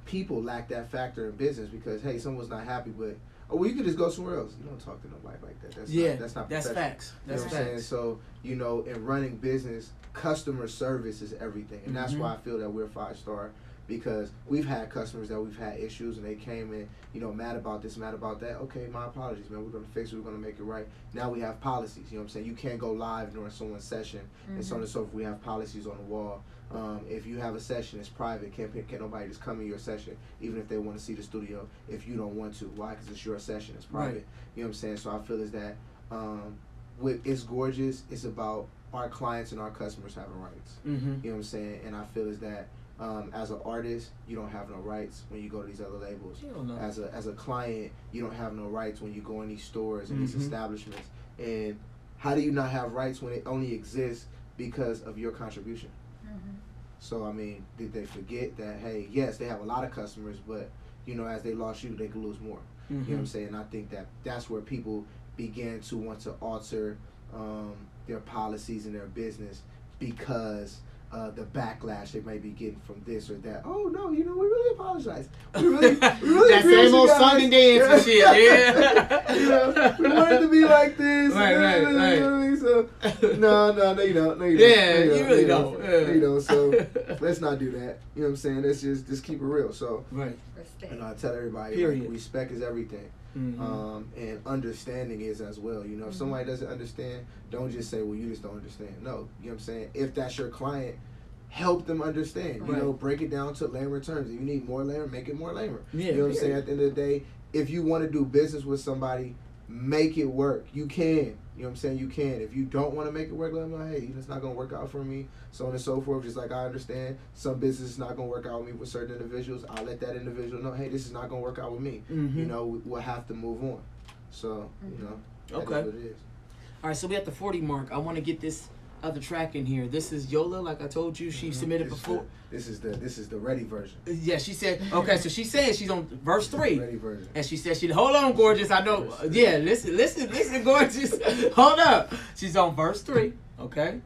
people lack that factor in business because, hey, someone's not happy, but you can just go somewhere else. You don't talk to nobody like that. That's not that's professional. facts. You know That's what I'm saying? facts. So, you know, in running business, customer service is everything. And that's why I feel that we're 5-star, because we've had customers that we've had issues and they came in, you know, mad about this, mad about that. Okay, my apologies, man. We're going to fix it. We're going to make it right. Now we have policies. You know what I'm saying? You can't go live during someone's session and so on and so forth. We have policies on the wall. If you have a session, it's private. Can't nobody just come in your session, even if they want to see the studio, if you don't want to. Why? Because it's your session. It's private. Right. You know what I'm saying? So I feel is that with It's Gorgeous, it's about our clients and our customers having rights. You know what I'm saying? And I feel is that as an artist, you don't have no rights when you go to these other labels. No. As a client, you don't have no rights when you go in these stores and these establishments. And how do you not have rights when it only exists because of your contribution? So, I mean, did they forget that, hey, yes, they have a lot of customers, but, you know, as they lost you, they could lose more. You know what I'm saying? I think that that's where people began to want to alter their policies and their business because the backlash they may be getting from this or that. Oh, no, you know, we really apologize. We really That agree same with old you guys. song and dance and shit, yeah. You know, we wanted to be like this. Right. You know what I mean? So, no, you don't. Yeah, you really don't. You know, so let's not do that. You know what I'm saying? Let's just keep it real. So, Right. Respect. and I tell everybody, Period. like, respect is everything. And understanding is as well. You know, if somebody doesn't understand, don't just say, well, you just don't understand. No, you know what I'm saying? If that's your client, help them understand. You Right. know, break it down to layman terms. If you need more layman, make it more layman. Yeah, You know what I'm saying? period. At the end of the day, if you want to do business with somebody, make it work. You can. You know what I'm saying? You can. If you don't want to make it work, let them know, hey, it's not going to work out for me, so on and so forth. Just like I understand some business is not going to work out with me with certain individuals. I'll let that individual know, hey, this is not going to work out with me. You know, we'll have to move on. So, you know, that is what it is. All right, so we at the 40 mark. I want to get this other track in here. This is Yola, like I told you, she submitted before. This is the ready version. Yeah, she said, okay, so she said she's on verse 3. Ready version. And she said, hold on, Gorgeous. I know. Yeah, listen, Gorgeous. Hold up. She's on verse 3, okay?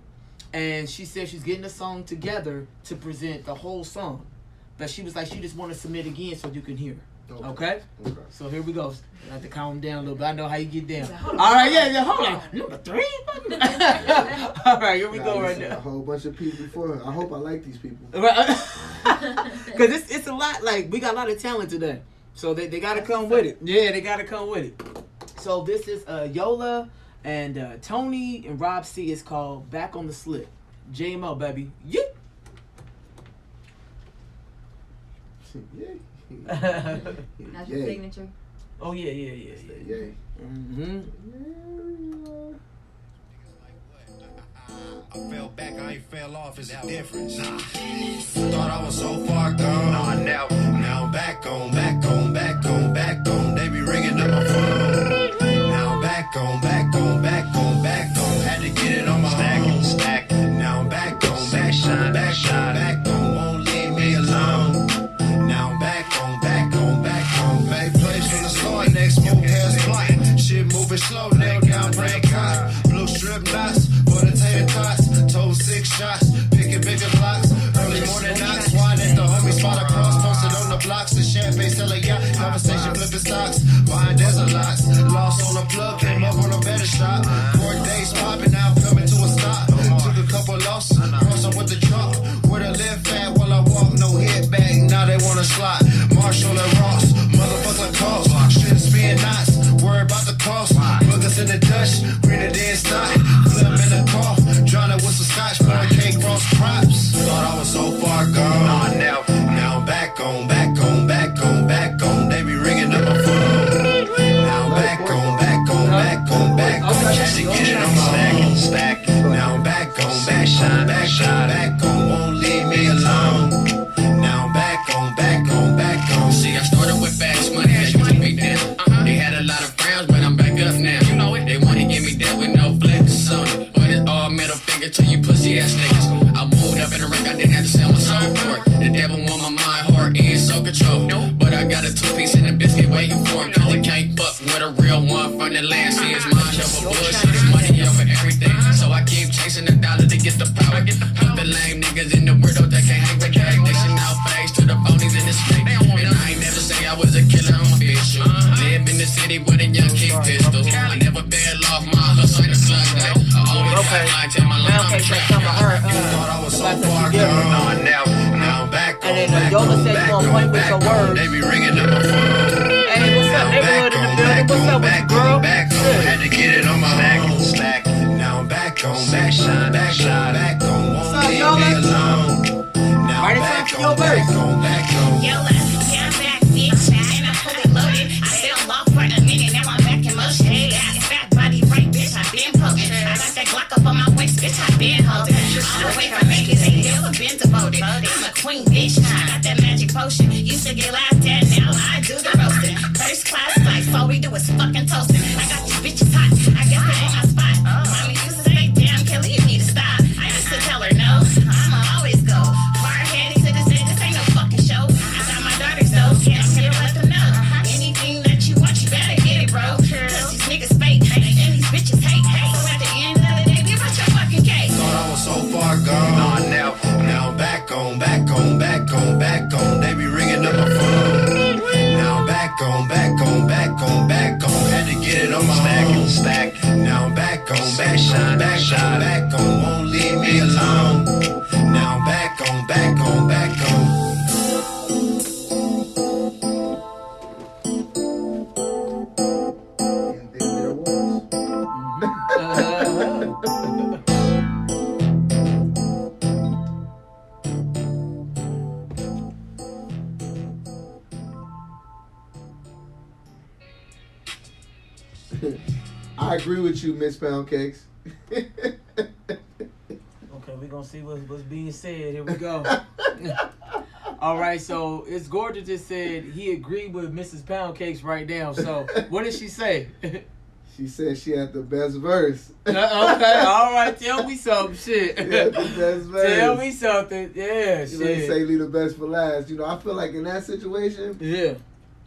And she said she's getting the song together to present the whole song. But she was like, she just want to submit again so you can hear. Okay? So here we go. I have to calm down a little bit. I know how you get down. All right, yeah, hold on. Number 3? All right, here we go right now. A whole bunch of people before her. I hope I like these people. Because it's a lot, like, we got a lot of talent today. So they got to come with it. Yeah, they got to come with it. So this is Yola and Tony and Rob C. It's called Back on the Slip. JMO, baby. Yeah. Yeah. That's your signature. Oh, yeah. Yay. I fell back, I ain't fell off, it's a difference. Thought I was so far gone. Now I'm back on. They be ringing up my phone. Now I'm back on. Had to get it on my own. Now I'm back on. Won't leave me alone. Now I'm back on. Made plays from the start, next move has flight. Shit moving slow, nail down, brain caught. Blue strip knots, for the tater tots. Told 6 shots, picking bigger blocks. Early morning knocks, wine at the homie spot across. Posted on the blocks, the champagne selling yacht. Conversation flipping stocks, buying desert lots. Lost on the plug, came up on a better shop. 4 days popping, now coming to a stop. Took a couple losses, crossing with the truck. Where to live at while I walk, no hit back. Now they wanna slide. Marshall and Ross, motherfucker cost. Shouldn't spin knots, worry about the cost. Look us in the Dutch, grenadine stock. Flip in the car, drowning with some scotch. Pouring cake, cross props. Thought I was so far gone. Now I'm back on. They be ringing up my phone. Now I'm back on. Just to get it on my stack. Now I'm back on. Won't leave me alone. Now I'm back on. See, I started with fast money, that used to be down. They had a lot of frowns, but I'm back up now. You know it. They wanna give me that with no flex on it. But it's all middle finger to you pussy ass niggas. I moved up in the ring, I didn't have to sell my soul for it. The devil want my mind, heart, and soul control. But I got a 2-piece and a biscuit waiting for it. Cause I can't fuck with a real one from the land. See, it's mind over bullshit, it's money over everything. So I keep chasing the dollar to get the power. Put the lame niggas in the weirdo that can't hang with that. Dishing out face to the phonies in the street. And I ain't never say I was a killer, I'm official. Live in the city with a young kid pistol. I never bail off my hustle in the slug day. I always lie till my life I'm trapped. Thought I was so far gone. Now I'm back on. And then Yola said you gonna point with your words. They be ringing up my phone. Hey, what's up, neighborhood in the building? What's up with you, girl? Had to get it on my own. Now I'm back on. Won't leave me alone. Now I'm back on. Yola, yeah, I'm back, bitch. And I'm fully loaded. I fell off for a minute, now I'm back in motion. Hey, I got fat body right, bitch. I been poking. I got that Glock up on my waist, bitch. I been holding. I'm away from niggas, ain't never been devoted. I'm a queen, bitch. I got that magic potion. Used to get laughed at, now I do the roasting. First class flights, all we do is fucking toasting. I got these bitches hot. I guess that ain't my spot. Mommy used to say, damn, Kelly, you need to stop. I used to tell her no. I'ma always go. Hard-headed to the city, this ain't no fucking show. I got my daughters though, can't here, let them know. Anything that you want, you better get it, bro. Cause these niggas fake, and these bitches hate. So at the end of the day, give us your fucking cake. Thought I was so far gone. Now I'm back on. They be ringing up my phone. Now I'm back on. Had to get it on my own. Now I'm back on. Won't leave me alone. Now I'm back on. And then there was. I agree with you, Miss Pound Cakes. Okay, we're gonna see what's being said. Here we go. All right, so it's Gorgeous just said he agreed with Mrs. Pound Cakes right now. So what did she say? She said she had the best verse. Okay, all right, tell me something. Shit. She had the best verse. Tell me something. Yeah, You know, they shit. say leave the best for last. You know, I feel like in that situation, Yeah.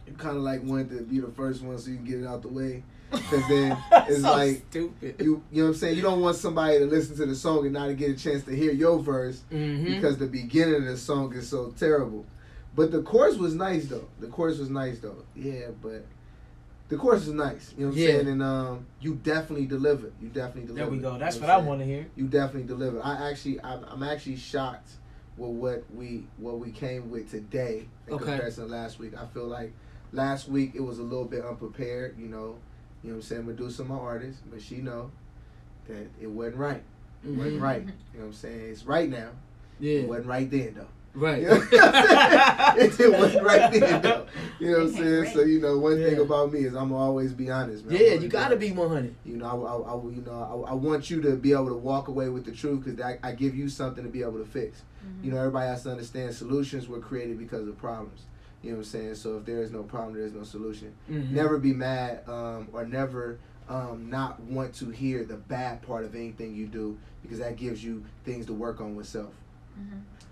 you kind of like want to be the first one so you can get it out the way. Because then it's So like, stupid. you know what I'm saying? You don't want somebody to listen to the song and not to get a chance to hear your verse Mm-hmm. because the beginning of the song is so terrible. But the chorus was nice, though. Yeah, but the chorus is nice. You know what I'm saying? And you definitely delivered. There we go. That's You what know I I'm want to hear. saying? You definitely delivered. I'm actually shocked with what we came with today in comparison to last week. I feel like last week it was a little bit unprepared, you know what I'm saying? Medusa, my artist, but she know that it wasn't right. It wasn't right. You know what I'm saying? It's right now. Yeah. It wasn't right then, though. Right. You know what I'm saying? It wasn't right then, though. You know what I'm saying? So, you know, one thing about me is I'm gonna always be honest, man. Yeah, you gotta be 100. You know, I want you to be able to walk away with the truth because I give you something to be able to fix. You know, everybody has to understand solutions were created because of problems. You know what I'm saying? So if there is no problem, there is no solution. Never be mad or never not want to hear the bad part of anything you do because that gives you things to work on with self.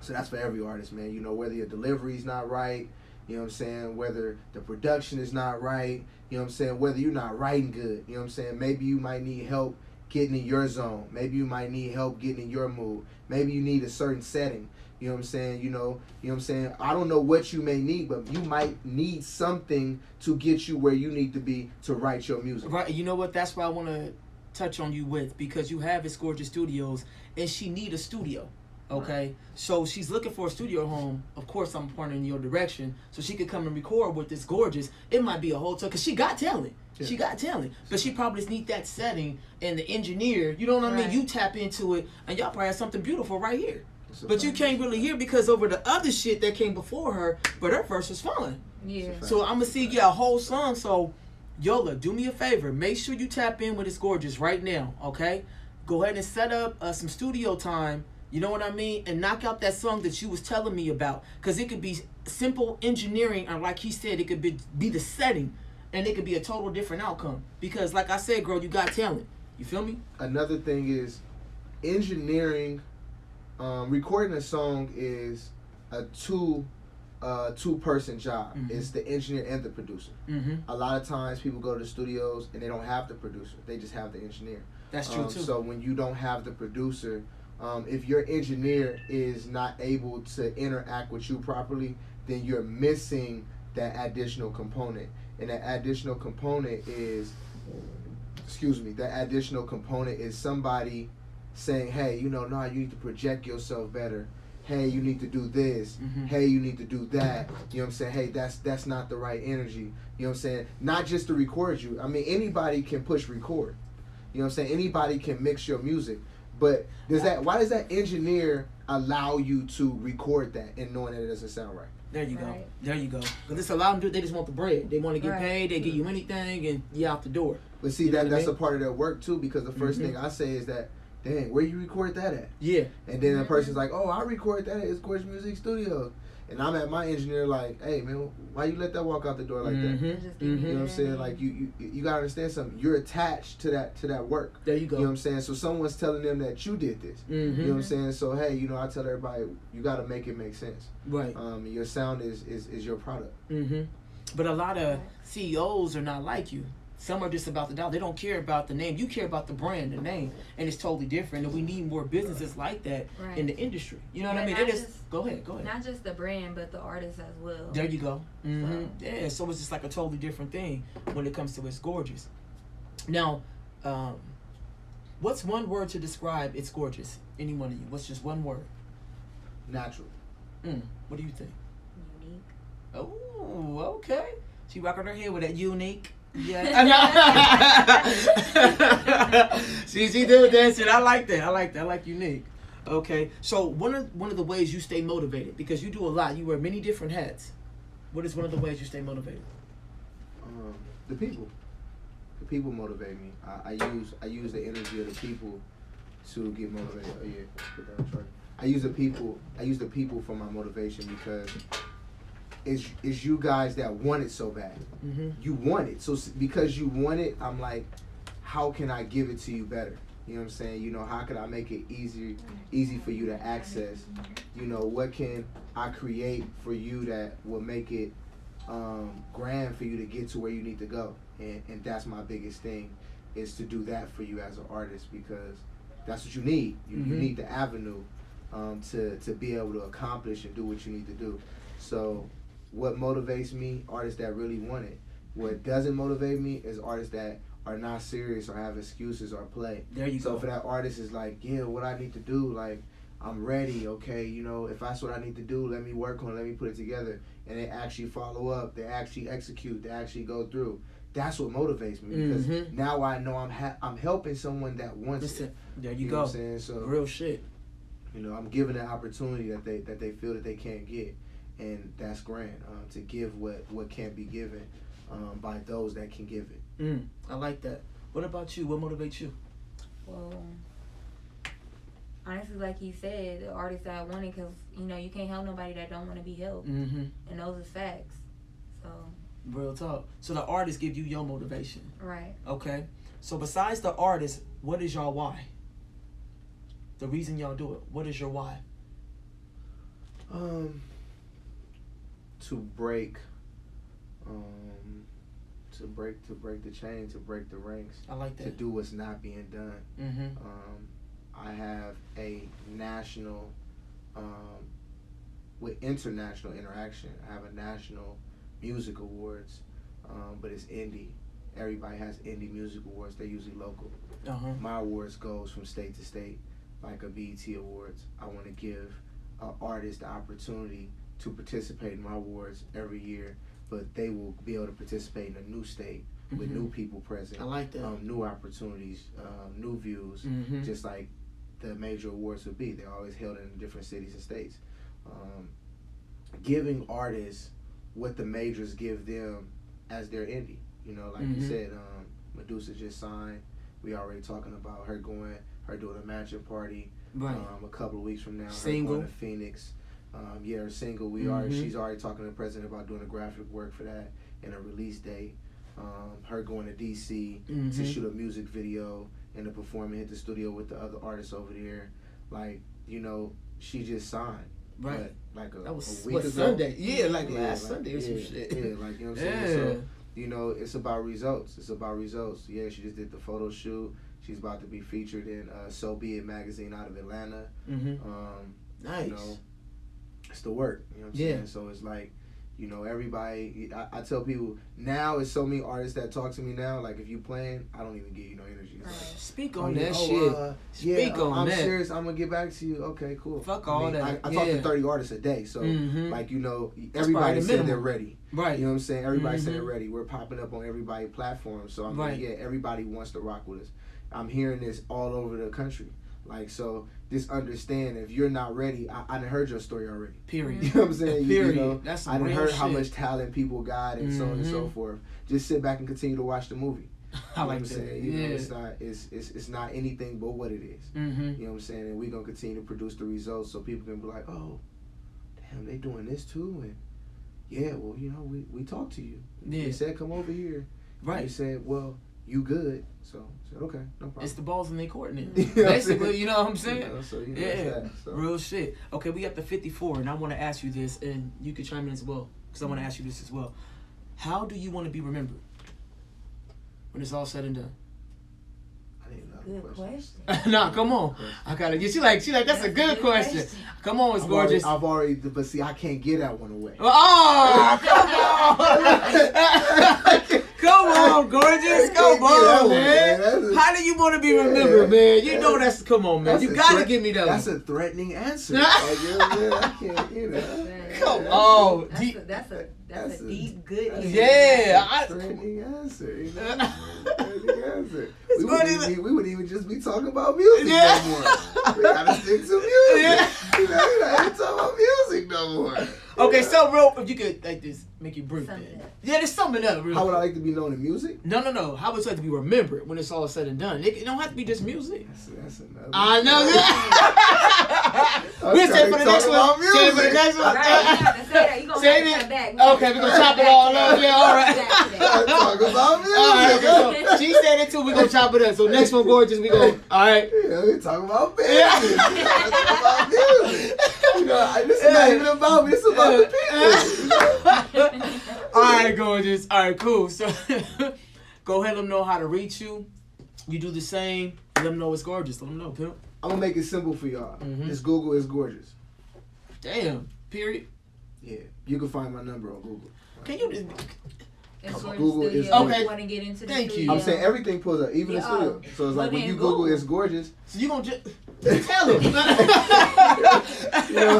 So that's for every artist, man. You know, whether your delivery's not right, you know what I'm saying, whether the production is not right, you know what I'm saying, whether you're not writing good, you know what I'm saying, maybe you might need help getting in your zone. Maybe you might need help getting in your mood. Maybe you need a certain setting. You know what I'm saying? You know what I'm saying? I don't know what you may need, but you might need something to get you where you need to be to write your music. Right. You know what? That's what I want to touch on you with, because you have It's Gorgeous Studios, and she need a studio. Okay? So she's looking for a studio home. Of course, I'm pointing in your direction, so she could come and record with this Gorgeous. It might be a hotel, because she got talent. Yeah. She got talent. But she probably just need that setting and the engineer. You know what I mean? You tap into it, and y'all probably have something beautiful right here. But you can't really hear because over the other shit that came before her, but her verse was fun. Yeah. So I'm gonna see a whole song. So Yola, do me a favor. Make sure you tap in with It's Gorgeous right now, okay? Go ahead and set up some studio time. You know what I mean? And knock out that song that you was telling me about. Because it could be simple engineering, or like he said, it could be the setting. And it could be a total different outcome. Because like I said, girl, you got talent. You feel me? Another thing is engineering. Recording a song is a two-person job. It's the engineer and the producer. A lot of times people go to the studios and they don't have the producer. They just have the engineer. That's true too. So when you don't have the producer, if your engineer is not able to interact with you properly, then you're missing that additional component. And that additional component is, somebody saying, hey, you know, you need to project yourself better. Hey, you need to do this. Hey, you need to do that. You know what I'm saying? Hey, that's not the right energy. You know what I'm saying? Not just to record you. I mean, anybody can push record. You know what I'm saying? Anybody can mix your music. But why does that engineer allow you to record that and knowing that it doesn't sound right? There you go. There you go. Because it's allowed them to do it. They just want the bread. They want to get paid. They give you anything and you out the door. But see, that's a part of their work too, because the first thing I say is that, dang, where you record that at? Yeah. And then the person's like, oh, I record that at It's Gorgeous Musique Studios. And I'm at my engineer like, hey, man, why you let that walk out the door like that? You know what I'm saying? Like, you got to understand something. You're attached to that work. There you go. You know what I'm saying? So someone's telling them that you did this. You know what I'm saying? So, hey, you know, I tell everybody, you got to make it make sense. Right. Your sound is your product. But a lot of CEOs are not like you. Some are just about the dollar. They don't care about the name. You care about the brand, the name, and it's totally different. And we need more businesses like that in the industry. You know what I mean? Go ahead. Not just the brand, but the artist as well. There you go. Yeah, so it's just like a totally different thing when it comes to It's Gorgeous. Now, what's one word to describe It's Gorgeous? Any one of you? What's just one word? Natural. What do you think? Unique. Oh, okay. She rocking her head with that unique. Yeah. she did that shit. I like that. I like unique. Okay. So one of the ways you stay motivated, because you do a lot. You wear many different hats. What is one of the ways you stay motivated? The people. The people motivate me. I use the energy of the people to get motivated. Oh yeah. Put that on charge. I use the people for my motivation, because it's you guys that want it so bad. You want it. So because you want it, I'm like, how can I give it to you better? You know what I'm saying? You know, how can I make it easy for you to access? You know, what can I create for you that will make it grand for you to get to where you need to go? And that's my biggest thing, is to do that for you as an artist, because that's what you need. You need the avenue to be able to accomplish and do what you need to do. So what motivates me? Artists that really want it. What doesn't motivate me is artists that are not serious or have excuses or play. There you go. So for that artist is like, yeah, what I need to do, like, I'm ready, okay, you know, if that's what I need to do, let me work on it, let me put it together. And they actually follow up, they actually execute, they actually go through. That's what motivates me, because now I know I'm helping someone that wants it. There you know go. What I'm saying? So real shit. You know, I'm giving an opportunity that they feel that they can't get, and that's grand. To give what can't be given by those that can give it. I like that. What about you? What motivates you? Well, honestly, like he said, the artists that I wanted, because, you know, you can't help nobody that don't want to be helped. Mm-hmm. And those is facts. So. Real talk. So the artists give you your motivation. Right. Okay. So besides the artist, what is y'all why? The reason y'all do it. What is your why? To break the chain, to break the ranks. I like that. To do what's not being done. Mm-hmm. I have a national, with international interaction. I have a national music awards, but it's indie. Everybody has indie music awards. They're usually local. My awards goes from state to state, like a BET Awards. I want to give artists the opportunity to participate in my awards every year, but they will be able to participate in a new state with new people present. I like that. New opportunities, new views, just like the major awards would be. They're always held in different cities and states. Giving artists what the majors give them as their indie. You know, like you said, Medusa just signed. We already talking about her doing a matching party. Right. A couple of weeks from now. Single. Her going to Phoenix. Her single. She's already talking to the president about doing the graphic work for that and a release date. Her going to DC to shoot a music video and to perform and hit the studio with the other artists over there. Like, you know, she just signed. Right. Like that was a week what, ago. Sunday? Yeah, last Sunday or some shit. Yeah, like, you know what I'm saying? So, you know, it's about results. Yeah, she just did the photo shoot. She's about to be featured in So Be It magazine out of Atlanta. Nice. You know, it's the work. You know what I'm saying? So it's like, you know, everybody, I tell people, now it's so many artists that talk to me now, like, if you playing, I don't even give you no energy. It's like, speak on that shit. Speak on I'm that. I'm serious, I'm going to get back to you. Okay, cool. Fuck all that. I talk to 30 artists a day, so, like, you know, That's everybody the said they're ready. Right. You know what I'm saying? Everybody said they're ready. We're popping up on everybody's platform, so I'm like, yeah, everybody wants to rock with us. I'm hearing this all over the country. Like, so just understand, if you're not ready, I done heard your story already. Period. You know what I'm saying? Period. You know, That's some I done real heard shit. how much talent people got and so on and so forth. Just sit back and continue to watch the movie. I like what I'm that. saying? You know, it's not anything but what it is. You know what I'm saying? And we're gonna continue to produce the results so people can be like, oh, damn, they doing this too, and yeah, well, you know, we talked to you. Yeah. We said come over here. Right. And you said, well, you good. So I said, okay, no problem. It's the balls in their court now. You know what I'm Basically, saying? you know what I'm saying? You know, so, you know, yeah, it's that, so. Real shit. Okay, we got the 54, and I want to ask you this, and you can chime in as well, because I want to ask you this as well. How do you want to be remembered when it's all said and done? I didn't know Good question. Nah, come on. I gotta get. She like that's a good question. Come on, it's gorgeous. I've already, but see, I can't get that one away. Oh, come on. Come on, gorgeous. Come on, man. How do you want to be remembered, man? You know that's. Come on, man. You gotta give me that. That's one. a threatening answer. Like, you know, I can't, you know. Come on. That's a deep, good answer. Yeah. Threatening answer. You know? Threatening answer. We wouldn't even just be talking about music no more. We gotta stick to music. Yeah. You know, we not even talking about music no more. Okay, so real, if you could like this, make it brief. Sum Then. it up. Yeah, just sum it up. Real How would I quick. like to be known in music? No. How would you like to be remembered when it's all said and done? It don't have to be just music. That's another. I know. I'm We'll trying say for to the next talk one. about Say for the music. next one. Right, you have to say that. You gonna Save have to it. come back. Okay, we're gonna chop it all up. Yeah, all right. Talk about music. All right, so she said it too. We gonna chop it up. So next one, gorgeous. We go. All right. Yeah, we talk about business. We talk about music. You know, this is not even about me. It's about the people. All right, gorgeous. All right, cool. So go ahead. Let them know how to reach you. You do the same. Let them know it's gorgeous. Let them know, pimp. I'm gonna make it simple for y'all. Just Google is gorgeous. Damn. Period. Yeah, you can find my number on Google. Can you just? It's Gorgeous Google is Studio. okay. You want to get into the Thank you. studio. I'm saying everything pulls up, even the Yeah, studio. So it's like put when in you Google Google. it's gorgeous. So you gonna just tell him? You know,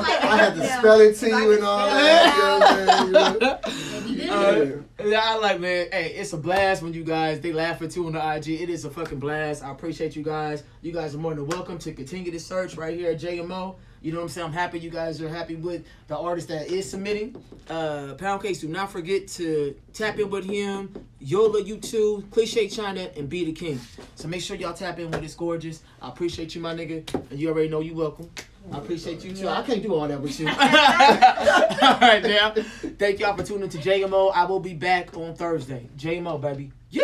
I had to spell it to you and all that. You know what I'm saying? You know? If you did I like, man. Hey, it's a blast when you guys they laughing too on the IG. It is a fucking blast. I appreciate you guys. You guys are more than welcome to continue the search right here at JMO. You know what I'm saying? I'm happy you guys are happy with the artist that is submitting. Pound Cakes, do not forget to tap in with him. Yola, you too. Cliche China and Be the King. So make sure y'all tap in with this Gorgeous. I appreciate you, my nigga. And you already know you welcome. I appreciate you too. I can't do all that with you. All right, now. Thank y'all for tuning in to JMO. I will be back on Thursday. JMO, baby. Yeah.